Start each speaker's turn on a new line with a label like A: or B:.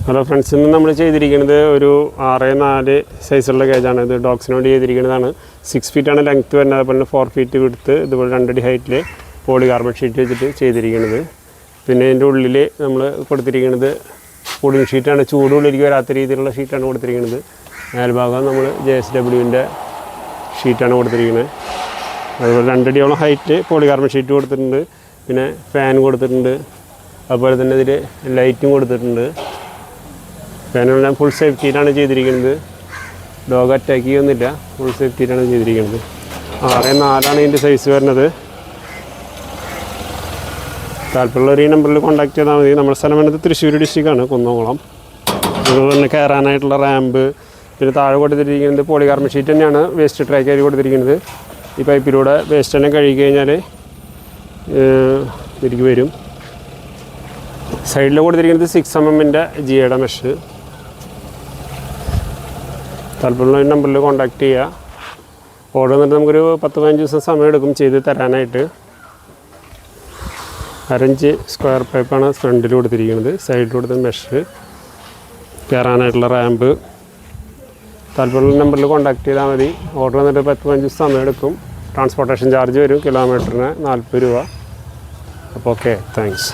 A: Hello friends, ഇന്ന് നമ്മൾ ചെയ്തിരിക്കുന്നത് ഒരു 6'4" സൈസുള്ള കേജാണ്. ഇത് ഡോഗ്സിന് വേണ്ടി ചെയ്തിരിക്കുന്നതാണ്. 6 ഫീറ്റാണ് ലെങ്ത്ത് വരുന്നത്, അതുപോലെ 4 ഫീറ്റ് വിഡ്ത്ത്, ഇതുപോലെ 2 അടി ഹൈറ്റിൽ പോളികാർബൺ ഷീറ്റ് വെച്ചിട്ട് ചെയ്തിരിക്കുന്നത്. പിന്നെ ഇതിൻ്റെ ഉള്ളിൽ നമ്മൾ കൊടുത്തിരിക്കുന്നത് കൂളിംഗ് ഷീറ്റാണ്. ചൂടുള്ളിലേക്ക് വരാത്ത രീതിയിലുള്ള ഷീറ്റാണ് കൊടുത്തിരിക്കുന്നത്. മേൽഭാഗം നമ്മൾ JSWൻ്റെ ഷീറ്റാണ് കൊടുത്തിരിക്കുന്നത്. അതുപോലെ 2 അടിയോളം ഹൈറ്റ് പോളികാർബൺ ഷീറ്റ് കൊടുത്തിട്ടുണ്ട്. പിന്നെ ഫാൻ കൊടുത്തിട്ടുണ്ട്. അതുപോലെ തന്നെ ഇതിൽ ലൈറ്റും കൊടുത്തിട്ടുണ്ട്. ഫാനെല്ലാം ഫുൾ സേഫ്റ്റിയിലാണ് ചെയ്തിരിക്കുന്നത്. ഡോഗ് അറ്റാക്ക് ചെയ്യുന്നില്ല, ഫുൾ സേഫ്റ്റിയിലാണ് ചെയ്തിരിക്കുന്നത്. 6'4" ഇതിൻ്റെ സൈസ് വരുന്നത്. താല്പര്യമുള്ളവർ ഈ നമ്പറിൽ കോൺടാക്ട് ചെയ്താൽ മതി. നമ്മുടെ സ്ഥലം വരുന്നത് തൃശ്ശൂർ ഡിസ്ട്രിക്റ്റാണ്, കുന്നംകുളം. അതുപോലെ തന്നെ കയറാനായിട്ടുള്ള റാമ്പ്, പിന്നെ താഴെ കൊടുത്തിരിക്കുന്നത് പോളികാർബൺ ഷീറ്റ് തന്നെയാണ് വേസ്റ്റ് ട്രാക്കായി കൊടുത്തിരിക്കുന്നത്. ഈ പൈപ്പിലൂടെ വേസ്റ്റ് തന്നെ കഴുകി കഴിഞ്ഞാൽ തിരികെ വരും. സൈഡിൽ കൊടുത്തിരിക്കുന്നത് 6mm ജിയുടെ മെഷ്. താല്പര്യമുള്ള നമ്പറിൽ കോൺടാക്ട് ചെയ്യുക. ഓർഡർ വന്നിട്ട് നമുക്കൊരു 10-15 ദിവസം സമയം എടുക്കും ചെയ്ത് തരാനായിട്ട്. 1.5 ഇഞ്ച് സ്ക്വയർ പൈപ്പാണ് ഫ്രണ്ടിൽ കൊടുത്തിരിക്കുന്നത്. സൈഡിൽ കൊടുത്ത മെഷ്, കയറാനായിട്ടുള്ള റാമ്പ്. താല്പര്യമുള്ള നമ്പറിൽ കോൺടാക്ട് ചെയ്താൽ മതി. ഓർഡർ വന്നിട്ട് 10-15 ദിവസം സമയം എടുക്കും. ട്രാൻസ്പോർട്ടേഷൻ ചാർജ് വരും കിലോമീറ്ററിന് 40 രൂപ. അപ്പോൾ ഓക്കെ, താങ്ക്സ്.